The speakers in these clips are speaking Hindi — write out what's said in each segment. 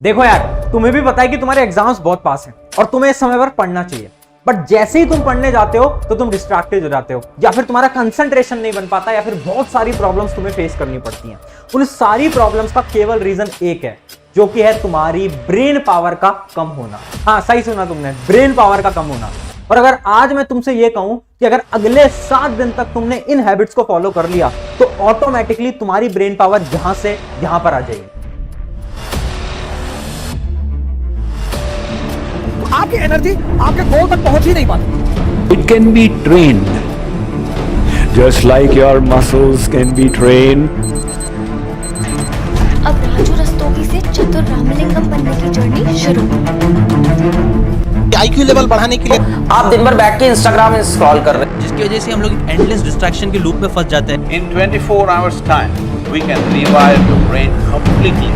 देखो यार, तुम्हें भी पता है कि तुम्हारे एग्जाम्स बहुत पास हैं और तुम्हें इस समय पर पढ़ना चाहिए, बट जैसे ही तुम पढ़ने जाते हो तो तुम डिस्ट्रैक्टेड हो जाते हो, या फिर तुम्हारा कंसंट्रेशन नहीं बन पाता, या फिर बहुत सारी प्रॉब्लम्स तुम्हें फेस करनी पड़ती हैं। उन सारी प्रॉब्लम्स का केवल रीजन एक है, जो कि है तुम्हारी ब्रेन पावर का कम होना। हाँ, सही सुना तुमने, ब्रेन पावर का कम होना। और अगर आज मैं तुमसे ये कहूं कि अगर अगले 7 दिन तक तुमने इन हैबिट्स को फॉलो कर लिया तो ऑटोमेटिकली तुम्हारी ब्रेन पावर यहां से यहां पर आ जाएगी। आपकी एनर्जी आपके गोल तक पहुंच ही नहीं पाती। It can be trained, just like your muscles can be trained. अब राजू रस्तोगी से चतुर रामलिंगम बनने की जर्नी शुरू। आईक्यू लेवल बढ़ाने के लिए आप दिन भर बैठ के इंस्टाग्राम स्क्रॉल कर रहे हैं, जिसकी वजह से हम लोग एंडलेस डिस्ट्रैक्शन के लूप में फंस जाते हैं। In 24 hours time, we can revive your brain completely.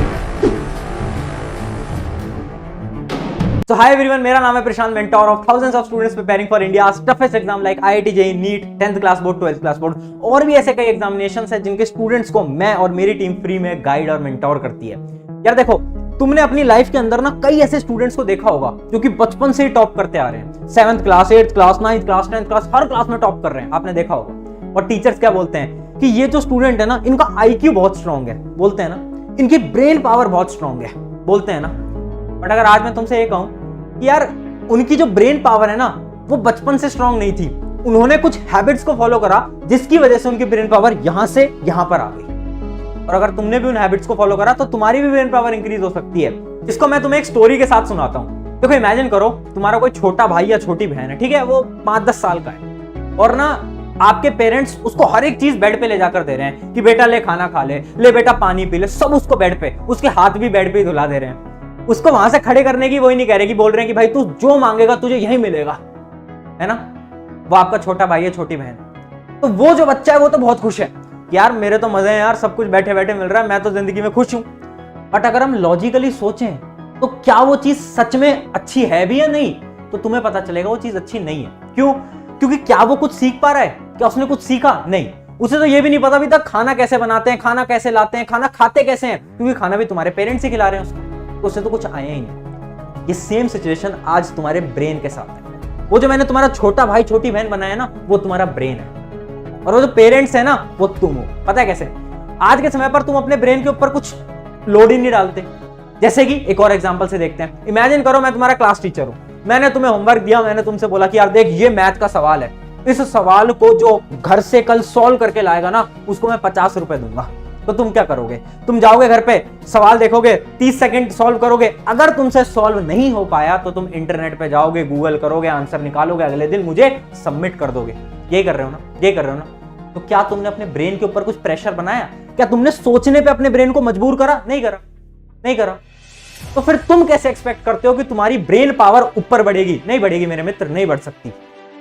So hi everyone, मेरा नाम है प्रशांत, mentor of thousands of students preparing for India's toughest exam like IIT JEE, NEET, 10th class board, 12th class board और भी ऐसे कई एग्जामिनेशंस हैं जिनके स्टूडेंट्स को मैं और मेरी टीम फ्री में गाइड और मेंटोर करती है। यार देखो, तुमने अपनी लाइफ के अंदर ना कई ऐसे स्टूडेंट्स को देखा होगा जो कि बचपन से ही टॉप करते आ रहे हैं। 7th class, 8th class, 9th class, 10th class, हर क्लास में टॉप कर रहे हैं, आपने देखा होगा। और टीचर्स क्या बोलते हैं कि ये जो स्टूडेंट है ना, इनका IQ बहुत स्ट्रांग है, बोलते हैं ना, इनकी ब्रेन पावर बहुत स्ट्रांग है, बोलते हैं ना। बट अगर आज मैं तुमसे ये कहूं कि यार उनकी जो ब्रेन पावर है ना, वो बचपन से स्ट्रांग नहीं थी, उन्होंने कुछ हैबिट्स को फॉलो करा जिसकी वजह से उनकी ब्रेन पावर यहां से यहां पर आ गई। और अगर तुमने भी उन हैबिट्स को फॉलो करा तो तुम्हारी भी ब्रेन पावर इंक्रीज हो सकती है। इसको मैं तुम्हें एक स्टोरी के साथ सुनाता हूं। देखो, इमेजिन करो तुम्हारा कोई छोटा भाई या छोटी बहन है, ठीक है, वो 5-10 साल का है और ना आपके पेरेंट्स उसको हर एक चीज बेड पे ले जाकर दे रहे हैं कि बेटा ले खाना खा ले बेटा पानी पी ले, सब उसको बेड पे, उसके हाथ भी बेड पे ही धुला दे रहे हैं। उसको वहां से खड़े करने की वही नहीं कह रहे कि बोल रहे हैं कि भाई तू जो मांगेगा तुझे यही मिलेगा, है ना। वो आपका छोटा भाई है, छोटी बहन। तो वो जो बच्चा है वो तो बहुत खुश है, यार मेरे तो मजे हैं यार, सब कुछ बैठे बैठे मिल रहा है, मैं तो जिंदगी में खुश हूं। बट अगर हम लॉजिकली सोचें तो क्या वो चीज सच में अच्छी है भी या नहीं, तो तुम्हें पता चलेगा वो चीज अच्छी नहीं है। क्यों? क्योंकि क्या वो कुछ सीख पा रहा है? क्या उसने कुछ सीखा? नहीं। उसे तो ये भी नहीं पता अभी तक खाना कैसे बनाते हैं, खाना कैसे लाते हैं, खाना खाते कैसे हैं, क्योंकि खाना भी तुम्हारे पेरेंट्स ही खिला रहे हैं उसको, तो उससे तो कुछ आया ही नहीं। ये सेम सिचुएशन आज तुम्हारे ब्रेन के साथ है। वो जो मैंने तुम्हारा छोटा भाई छोटी बहन बनाया ना, वो तुम्हारा ब्रेन है, और वो जो पेरेंट्स है ना, वो तुम हो। पता है कैसे? आज के समय पर तुम अपने ब्रेन के ऊपर कुछ लोड ही नहीं डालते। जैसे कि एक और एग्जांपल से देखते हैं। इमेजिन करो मैं तुम्हारा क्लास टीचर हूं, मैंने तुम्हें होमवर्क दिया, मैंने तुमसे बोला कि यार देख ये मैथ का सवाल है, इस सवाल को जो घर से कल सॉल्व करके लाएगा ना, उसको मैं 50 रुपए दूंगा। तो तुम क्या करोगे? तुम जाओगे घर पे, सवाल देखोगे, 30 सेकंड सॉल्व करोगे। अगर तुमसे सॉल्व नहीं हो पाया तो तुम इंटरनेट पे जाओगे, गूगल करोगे, आंसर निकालोगे, अगले दिन मुझे सबमिट कर दोगे। यही कर रहे हो ना? यही कर रहे हो ना? तो क्या तुमने अपने ब्रेन के ऊपर कुछ प्रेशर बनाया? क्या तुमने सोचने पे अपने ब्रेन को मजबूर करा? नहीं करा, नहीं करा। तो फिर तुम कैसे एक्सपेक्ट करते हो कि तुम्हारी ब्रेन पावर ऊपर बढ़ेगी? नहीं बढ़ेगी मेरे मित्र, नहीं बढ़ सकती।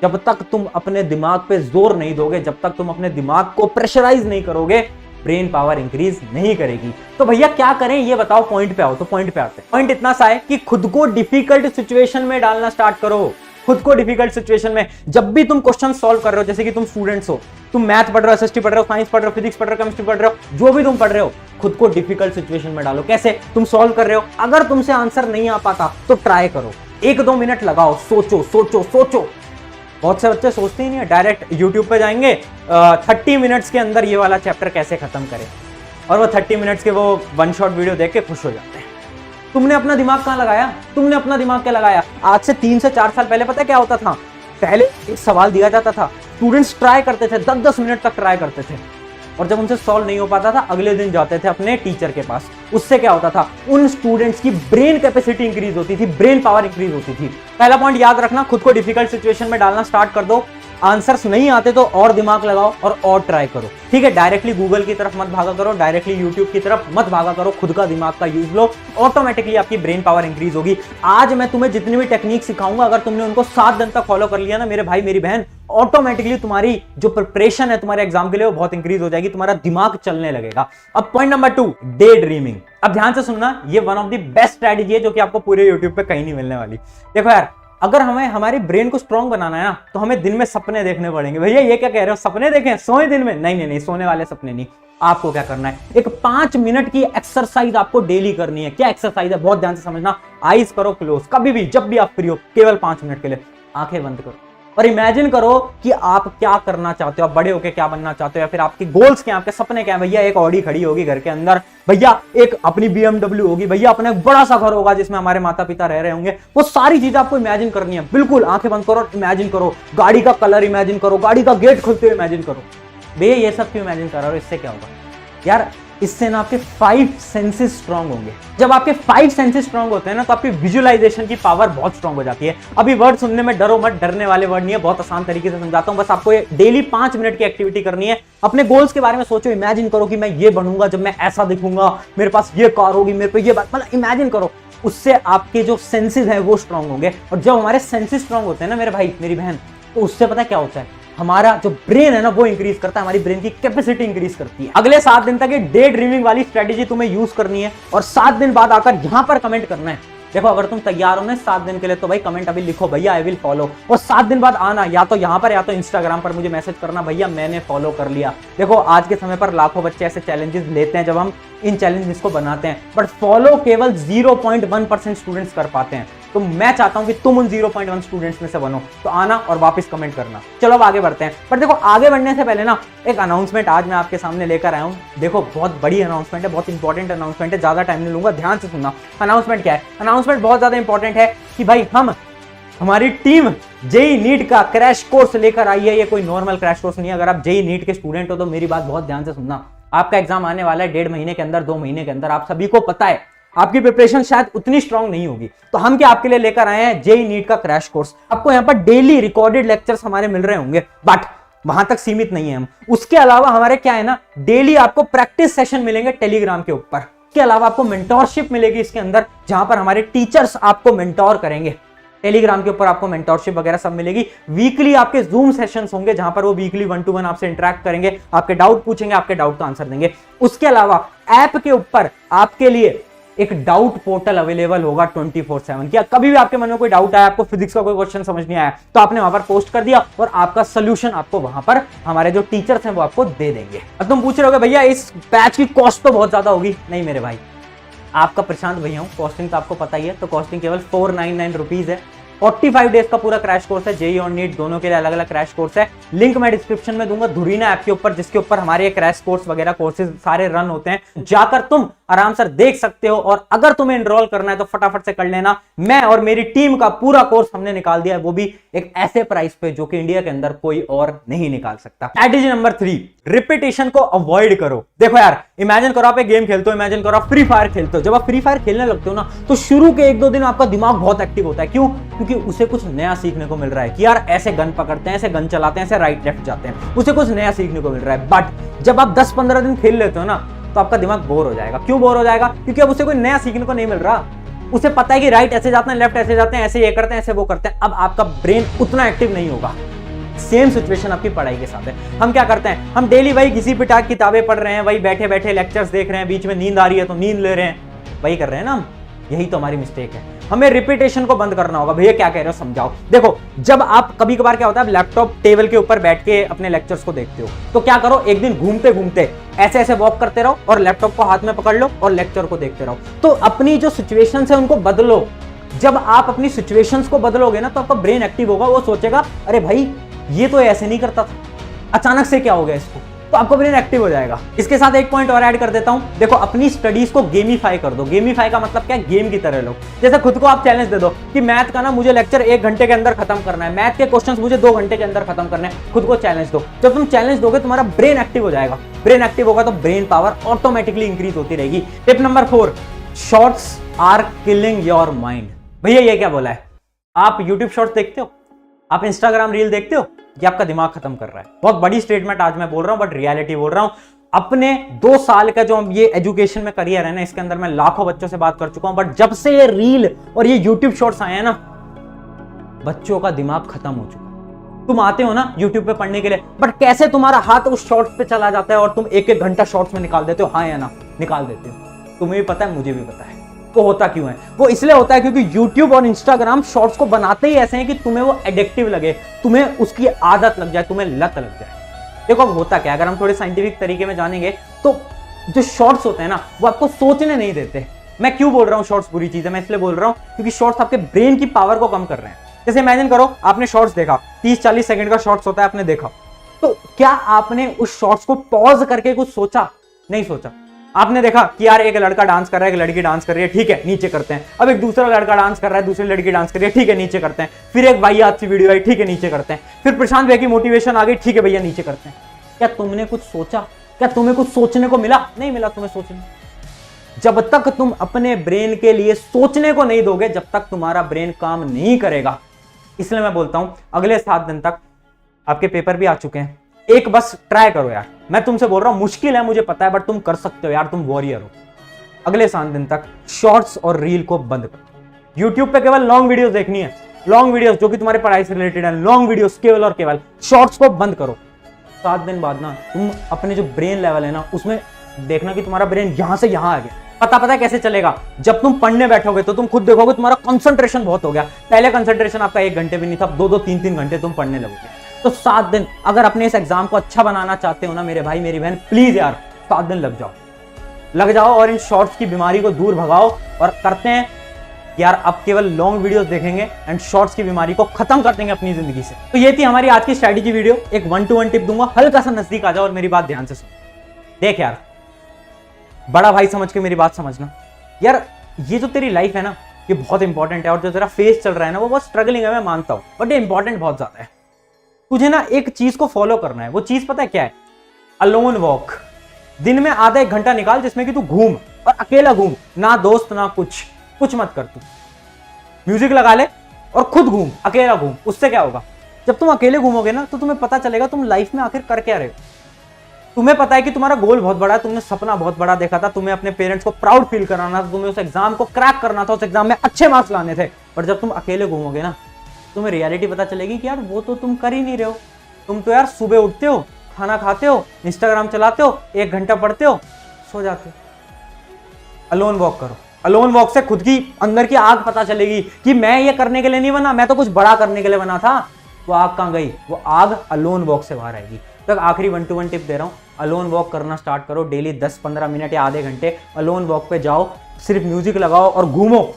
जब तक तुम अपने दिमाग पे जोर नहीं दोगे, जब तक तुम अपने दिमाग को प्रेशराइज नहीं करोगे, ब्रेन पावर इंक्रीज नहीं करेगी। तो भैया क्या करें ये बताओ, पॉइंट पे आओ। तो पॉइंट पे आते हैं। पॉइंट इतना सा है कि खुद को डिफिकल्ट सिचुएशन में डालना स्टार्ट करो। खुद को डिफिकल्ट सिचुएशन में, जब भी तुम क्वेश्चन सॉल्व कर रहे हो, जैसे कि तुम स्टूडेंट्स हो, तुम मैथ पढ़ रहे हो, SST पढ़ रहे हो, साइंस पढ़ रहे हो, फिजिक्स पढ़ रहे हो, केमिस्ट्री पढ़ रहे हो, जो भी तुम पढ़ रहे हो, खुद को डिफिकल्ट सिचुएशन में डालो। कैसे? तुम सॉल्व कर रहे हो, अगर तुमसे आंसर नहीं आ पाता तो ट्राई करो, 1-2 मिनट लगाओ, सोचो सोचो सोचो। बहुत से बच्चे सोचते ही नहीं है, डायरेक्ट यूट्यूब पे जाएंगे, 30 मिनट्स के अंदर ये वाला चैप्टर कैसे खत्म करें, और वो 30 मिनट्स के वो 1 शॉट वीडियो देख के खुश हो जाते हैं। तुमने अपना दिमाग कहां लगाया? तुमने अपना दिमाग क्या लगाया? आज से 3 से 4 साल पहले पता है क्या होता था? पहले एक सवाल दिया जाता था, स्टूडेंट्स ट्राई करते थे, 10-10 मिनट तक ट्राई करते थे, और जब उनसे सॉल्व नहीं हो पाता था अगले दिन जाते थे अपने टीचर के पास। उससे क्या होता था? उन स्टूडेंट्स की ब्रेन कैपेसिटी इंक्रीज होती थी, ब्रेन पावर इंक्रीज होती थी। पहला पॉइंट याद रखना, खुद को डिफिकल्ट सिचुएशन में डालना स्टार्ट कर दो। आंसर्स नहीं आते तो और दिमाग लगाओ और ट्राई करो, ठीक है। डायरेक्टली गूगल की तरफ मत भागा करो, डायरेक्टली यूट्यूब की तरफ मत भागा करो, खुद का दिमाग का यूज लो, ऑटोमेटिकली आपकी ब्रेन पावर इंक्रीज होगी। आज मैं तुम्हें जितनी भी टेक्निक सिखाऊंगा, अगर तुमने उनको 7 दिन तक फॉलो कर लिया ना मेरे भाई मेरी बहन, ऑटोमेटिकली तुम्हारी जो प्रिपरेशन है तुम्हारे एग्जाम के लिए वो बहुत इंक्रीज हो जाएगी, तुम्हारा दिमाग चलने लगेगा। अब पॉइंट नंबर 2, डे ड्रीमिंग। अब ध्यान से सुनना, ये one of the best strategy है जो कि आपको पूरे यूट्यूब पे कहीं नहीं मिलने वाली। देखो यार, अगर हमें हमारी ब्रेन को स्ट्रांग बनाना है ना, तो हमें दिन में सपने देखने पड़ेंगे। भैया ये क्या कह रहे हो, सपने देखें? सोए दिन में? नहीं नहीं नहीं, सोने वाले सपने नहीं। आपको क्या करना है, एक 5 मिनट की एक्सरसाइज आपको डेली करनी है। क्या एक्सरसाइज है, बहुत ध्यान से समझना। आईज करो क्लोज, कभी भी जब भी आप फ्री हो, केवल 5 मिनट के लिए आंखें बंद करो और इमेजिन करो कि आप क्या करना चाहते हो, आप बड़े होके क्या बनना चाहते हो, या फिर आपके गोल्स क्या हैं, आपके सपने क्या हैं। भैया एक ऑडी खड़ी होगी घर के अंदर, भैया एक अपनी BMW होगी, भैया अपना एक बड़ा सा घर होगा जिसमें हमारे माता पिता रह रहे होंगे। वो सारी चीजें आपको इमेजिन करनी है। बिल्कुल आंखें बंद करो, इमेजिन करो, गाड़ी का कलर इमेजिन करो, गाड़ी का गेट खुलते हुए इमेजिन करो। भैया ये सब क्यों इमेजिन कर रहे हो, इससे क्या होगा यार, इससे ना आपके 5 सेंसेस स्ट्रांग होंगे। जब आपके 5 सेंसेस स्ट्रांग होते हैं ना, तो आपकी विजुअलाइजेशन की पावर बहुत स्ट्रांग हो जाती है। अभी वर्ड सुनने में डरो मत, डरने वाले वर्ड नहीं है, बहुत आसान तरीके से समझाता हूं। बस आपको ये डेली 5 मिनट की एक्टिविटी करनी है। अपने गोल्स के बारे में सोचो, इमेजिन करो कि मैं ये बनूंगा जब मैं ऐसा दिखूंगा, मेरे पास ये कार होगी, मेरे पे ये बात, मतलब इमेजिन करो। उससे आपके जो सेंसेस हैं वो स्ट्रांग होंगे। और जब हमारे सेंसेस स्ट्रांग होते हैं ना मेरे भाई मेरी बहन, तो उससे पता क्या होता है, हमारा जो ब्रेन है ना वो इंक्रीज करता है, हमारी ब्रेन की कैपेसिटी इंक्रीज करती है। अगले 7 दिन तक ये डे ड्रीमिंग वाली स्ट्रेटेजी तुम्हें यूज करनी है और 7 दिन बाद आकर यहां पर कमेंट करना है। देखो अगर तुम तैयार हो ना 7 दिन के लिए, तो भाई कमेंट अभी लिखो, भैया आई विल फॉलो। और 7 दिन बाद आना, या तो यहां पर या तो इंस्टाग्राम पर मुझे मैसेज करना, भैया मैंने फॉलो कर लिया। देखो आज के समय पर लाखों बच्चे ऐसे चैलेंजेस लेते हैं जब हम इन चैलेंजेस को बनाते हैं, बट फॉलो केवल 0.1% स्टूडेंट्स कर पाते हैं। तो मैं चाहता हूं कि तुम उन 0.1 स्टूडेंट्स में से बनो। तो आना और वापस कमेंट करना। चलो अब आगे बढ़ते हैं। पर देखो आगे बढ़ने से पहले ना एक अनाउंसमेंट आज मैं आपके सामने लेकर आया हूं। देखो बहुत बड़ी अनाउंसमेंट है, बहुत इंपॉर्टेंट अनाउंसमेंट है, ज्यादा टाइम नहीं लूंगा, ध्यान से सुनना। अनाउंसमेंट क्या है, अनाउंसमेंट बहुत ज्यादा इंपॉर्टेंट है कि भाई हमारी टीम जेई नीट का क्रैश कोर्स लेकर आई है। ये कोई नॉर्मल क्रैश कोर्स नहीं है। अगर आप जेई नीट के स्टूडेंट हो तो मेरी बात बहुत ध्यान से सुनना। आपका एग्जाम आने वाला है 1.5 महीने के अंदर, 2 महीने के अंदर। आप सभी को पता है आपकी प्रिपरेशन शायद उतनी स्ट्रांग नहीं होगी, तो हम क्या आपके लिए लेकर आए हैं जेई नीट का क्रैश कोर्स। आपको यहाँ पर डेली रिकॉर्डेड लेक्चर्स हमारे मिल रहे होंगे, बट वहां तक सीमित नहीं है हम। उसके अलावा हमारे क्या है ना, डेली आपको प्रैक्टिस सेशन मिलेंगे टेलीग्राम के ऊपर। इसके अलावा आपको मेंटोरशिप मिलेगी इसके अंदर, जहां पर हमारे टीचर्स आपको मेंटोर करेंगे। टेलीग्राम के ऊपर आपको मेंटोरशिप वगैरह सब मिलेगी। वीकली आपके जूम सेशंस होंगे जहां पर वो वीकली 1-to-1 आपसे इंटरेक्ट करेंगे, आपके डाउट पूछेंगे, आपके डाउट का आंसर देंगे। उसके अलावा ऐप के ऊपर आपके लिए एक डाउट पोर्टल अवेलेबल होगा 24/7। क्या कभी भी आपके मन में कोई डाउट आया, आपको फिजिक्स का कोई क्वेश्चन समझ नहीं आया, तो आपने वहां पर पोस्ट कर दिया और आपका सोल्यूशन आपको वहां पर हमारे जो टीचर्स हैं वो आपको दे देंगे। अब तुम पूछ रहे होगे भैया इस बैच की कॉस्ट तो बहुत ज्यादा होगी। नहीं मेरे भाई, आपका प्रशांत भैया हूं, कॉस्टिंग तो आपको पता ही है। तो कॉस्टिंग केवल 499 रुपीज है। 45 डेज का पूरा क्रैश कोर्स है। जेई और नीट दोनों के लिए अलग अलग क्रैश कोर्स है। लिंक मैं डिस्क्रिप्शन में दूंगा धुरीना ऐप के ऊपर, जिसके ऊपर हमारे ये क्रैश कोर्स वगैरह कोर्सेज सारे रन होते हैं। जाकर तुम आराम से देख सकते हो, और अगर तुम्हें एनरोल करना है तो फटाफट से कर लेना। मैं और मेरी टीम का पूरा कोर्स हमने निकाल दिया है, वो भी एक ऐसे प्राइस पे जो कि इंडिया के अंदर कोई और नहीं निकाल सकता। स्ट्रैटेजी नंबर 3, रिपीटेशन को अवॉइड करो। देखो यार, इमेजिन करो आप एक गेम खेलते हो, इमेजिन करो आप फ्री फायर खेलते हो। जब आप फ्री फायर खेलने लगते हो ना, तो शुरू के 1-2 दिन आपका दिमाग बहुत एक्टिव होता है। क्यों? क्योंकि उसे कुछ नया सीखने को मिल रहा है कि यार ऐसे गन पकड़ते हैं, ऐसे गन चलाते हैं, ऐसे राइट लेफ्ट जाते हैं, उसे कुछ नया सीखने को मिल रहा है। बट जब आप 10-15 दिन खेल लेते हो ना, तो आपका दिमाग बोर हो जाएगा। क्यों बोर हो जाएगा? क्योंकि अब उसे कोई नया सीखने को नहीं मिल रहा। उसे पता है कि राइट ऐसे जाते हैं, लेफ्ट ऐसे जाते हैं, ऐसे ये करते हैं, ऐसे वो करते हैं। अब आपका ब्रेन उतना एक्टिव नहीं होगा। सेम सिचुएशन आपकी पढ़ाई के साथ है। हम क्या करते हैं, हम डेली वही घिसी पिटा किताबें पढ़ रहे हैं, वही बैठे बैठे लेक्चर्स देख रहे हैं, बीच में नींद आ रही है तो नींद ले रहे हैं, वही कर रहे हैं ना हम। यही तो हमारी मिस्टेक है। हमें रिपीटेशन को बंद करना होगा। भैया क्या कह रहे हो, समझाओ। देखो, जब आप कभी कभार क्या होता है, लैपटॉप टेबल के ऊपर बैठ के अपने लेक्चर्स को देखते हो, तो क्या करो, एक दिन घूमते घूमते ऐसे ऐसे वॉक करते रहो और लैपटॉप को हाथ में पकड़ लो और लेक्चर को देखते रहो। तो अपनी जो सिचुएशंस है उनको बदलो। जब आप अपनी सिचुएशंस को बदलोगे ना, तो आपका ब्रेन एक्टिव होगा। वो सोचेगा अरे भाई ये तो ऐसे नहीं करता था, अचानक से क्या हो गया इसको, तो आपका ब्रेन एक्टिव हो जाएगा। इसके साथ एक पॉइंट और ऐड कर देता हूं। देखो, अपनी स्टडीज को गेमिफाई कर दो। गेमिफाई का मतलब क्या है, गेम की तरह लो। जैसे खुद को आप चैलेंज दे दो कि मैथ का ना मुझे लेक्चर 1 घंटे के अंदर खत्म करना है, मैथ के क्वेश्चंस मुझे 2 घंटे के अंदर खत्म करने हैं। खुद को चैलेंज दो। जब तुम चैलेंज दोगे तुम्हारा ब्रेन एक्टिव हो जाएगा। ब्रेन एक्टिव होगा तो ब्रेन पावर ऑटोमेटिकली इंक्रीज होती रहेगी। Tip number 4, shorts are killing your mind. भैया ये क्या बोला है? आप यूट्यूब शॉर्ट्स देखते हो, आप इंस्टाग्राम रील देखते हो, ये आपका दिमाग खत्म कर रहा है। बहुत बड़ी स्टेटमेंट आज मैं बोल रहा हूं, बट रियलिटी बोल रहा हूं। अपने 2 साल का जो ये एजुकेशन में करियर है ना, इसके अंदर मैं लाखों बच्चों से बात कर चुका हूं, बट जब से ये रील और ये यूट्यूब शॉर्ट्स आए हैं ना, बच्चों का दिमाग खत्म हो चुका है। तुम आते हो ना यूट्यूब पे पढ़ने के लिए, बट कैसे तुम्हारा हाथ उस शॉर्ट्स पे चला जाता है और तुम 1-1 घंटा शॉर्ट्स में निकाल देते हो। हाँ या ना? निकाल देते हो। तुम्हें भी पता है, मुझे भी पता है। वो होता क्यों है? वो इसलिए होता है क्योंकि YouTube और Instagram शॉर्ट्स को बनाते ही ऐसे हैं कि तुम्हें वो एडिक्टिव लगे, तुम्हें उसकी आदत लग जाए, तुम्हें लत लग जाए। देखो अब होता क्या है, अगर हम थोड़े साइंटिफिक तरीके में जानेंगे तो जो शॉर्ट्स होते हैं ना वो आपको सोचने नहीं देते। मैं क्यों बोल रहा हूँ शॉर्ट्स बुरी चीज है, मैं इसलिए बोल रहा हूँ क्योंकि शॉर्ट्स आपके ब्रेन की पावर को कम कर रहे हैं। जैसे इमेजिन करो आपने शॉर्ट्स देखा, 30-40 सेकंड का शॉर्ट्स होता है, आपने देखा, तो क्या आपने उस शॉर्ट्स को पॉज करके कुछ सोचा? नहीं सोचा। आपने देखा कि यार एक लड़का डांस कर रहा है, एक लड़की डांस कर रही है, ठीक है नीचे करते हैं। अब एक दूसरा लड़का डांस कर रहा है, दूसरी लड़की डांस कर रही है, ठीक है नीचे करते हैं। फिर एक वाहियात सी वीडियो आई, ठीक है नीचे करते हैं। फिर प्रशांत भैया की मोटिवेशन आ गई, ठीक है भैया नीचे करते हैं। क्या तुमने कुछ सोचा? क्या तुम्हें कुछ सोचने को मिला? नहीं मिला तुम्हें सोचने। जब तक तुम अपने ब्रेन के लिए सोचने को नहीं दोगे, जब तक तुम्हारा ब्रेन काम नहीं करेगा। इसलिए मैं बोलता हूं अगले 7 दिन तक आपके पेपर भी आ चुके हैं, एक बस ट्राई करो यार। मैं तुमसे बोल रहा हूं मुश्किल है मुझे पता है, बट तुम कर सकते हो यार, तुम वॉरियर हो। अगले 7 दिन तक शॉर्ट्स और रील को बंद करो। यूट्यूब पे केवल लॉन्ग वीडियोस देखनी है, लॉन्ग वीडियोस जो कि तुम्हारी पढ़ाई से रिलेटेड है, लॉन्ग वीडियोस केवल और केवल। शॉर्ट्स को बंद करो। 7 दिन बाद ना तुम अपने जो ब्रेन लेवल है ना उसमें देखना कि तुम्हारा ब्रेन यहां से यहां आ गया। पता कैसे चलेगा? जब तुम पढ़ने बैठोगे तो तुम खुद देखोगे तुम्हारा कंसंट्रेशन बहुत हो गया। पहले कंसंट्रेशन आपका 1 घंटे भी नहीं था, 2-2, 3-3 घंटे तुम पढ़ने लगोगे। तो 7 दिन अगर अपने इस एग्जाम को अच्छा बनाना चाहते हो ना मेरे भाई मेरी बहन, प्लीज यार 7 दिन लग जाओ और इन शॉर्ट्स की बीमारी को दूर भगाओ। और करते हैं यार अब केवल लॉन्ग वीडियोस देखेंगे एंड शॉर्ट्स की बीमारी को खत्म कर देंगे अपनी जिंदगी से। तो ये थी हमारी आज की स्ट्रैटेजी वीडियो। एक 1-to-1 टिप दूंगा, हल्का सा नजदीक आ जाओ और मेरी बात ध्यान से सुन। देख यार, बड़ा भाई समझ के मेरी बात समझना यार। ये जो तेरी लाइफ है ना ये बहुत इंपॉर्टेंट है, और जो तेरा फेस चल रहा है ना वो बहुत स्ट्रगलिंग है, मैं मानता हूं, बट ये इंपॉर्टेंट बहुत ज्यादा है। तुझे ना एक चीज को फॉलो करना है। वो चीज पता है क्या है? Alone walk. दिन में आधा 1 घंटा निकाल जिसमें कि तू घूम, और अकेला घूम, ना दोस्त ना कुछ मत कर। तू म्यूजिक लगा ले और खुद घूम, अकेला घूम। उससे क्या होगा? जब तुम अकेले घूमोगे ना तो तुम्हें पता चलेगा तुम लाइफ में आखिर कर क्या रहे हो। तुम्हें पता है कि तुम्हारा गोल बहुत बड़ा है, तुमने सपना बहुत बड़ा देखा था, तुम्हें अपने पेरेंट्स को प्राउड फील कराना था, तुम्हें उस एग्जाम को क्रैक करना था, उस एग्जाम में अच्छे मार्क्स लाने थे। पर जब तुम अकेले घूमोगे ना तुम्हें रियलिटी पता चलेगी कि यार वो तो तुम कर ही नहीं रहे हो। तुम तो यार सुबह उठते हो, खाना खाते हो, इंस्टाग्राम चलाते हो, 1 घंटा पढ़ते हो, सो जाते हो। अलोन वॉक करो। अलोन वॉक से खुद की अंदर की आग पता चलेगी कि मैं ये करने के लिए नहीं बना, मैं तो कुछ बड़ा करने के लिए बना था। वो आग कहाँ गई? वो आग अलोन वॉक से बाहर आएगी। तो आखिरी 1-to-1 टिप दे रहा हूँ, अलोन वॉक करना स्टार्ट करो। डेली 10-15 मिनट या आधे घंटे अलोन वॉक पे जाओ, सिर्फ म्यूजिक लगाओ और घूमो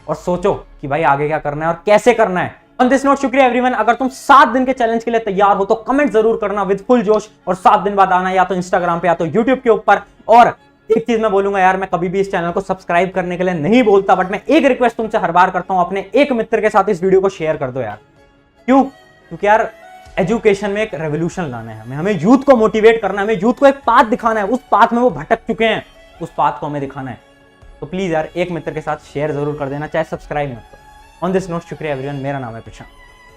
और सोचो कि भाई आगे क्या करना है और कैसे करना है। ऑन दिस नोट, शुक्रिया एवरीवन। अगर तुम 7 दिन के चैलेंज के लिए तैयार हो तो कमेंट जरूर करना विद फुल जोश, और 7 दिन बाद आना या तो इंस्टाग्राम पे या तो यूट्यूब के ऊपर। और एक चीज मैं बोलूंगा यार, मैं कभी भी इस चैनल को सब्सक्राइब करने के लिए नहीं बोलता, बट मैं एक रिक्वेस्ट तुमसे हर बार करता हूं, अपने एक मित्र के साथ इस वीडियो को शेयर कर दो यार। क्यों? क्योंकि यार एजुकेशन में एक रेवोल्यूशन लाना है हमें यूथ को मोटिवेट करना है, हमें यूथ को एक पाथ दिखाना है। उस पाथ में वो भटक चुके हैं, उस पाथ को हमें दिखाना है। तो प्लीज यार एक मित्र के साथ शेयर जरूर कर देना, चाहे सब्सक्राइब मत करो। ऑन दिस नोट, शुक्रिया एवरीवन। मेरा नाम है प्रशांत।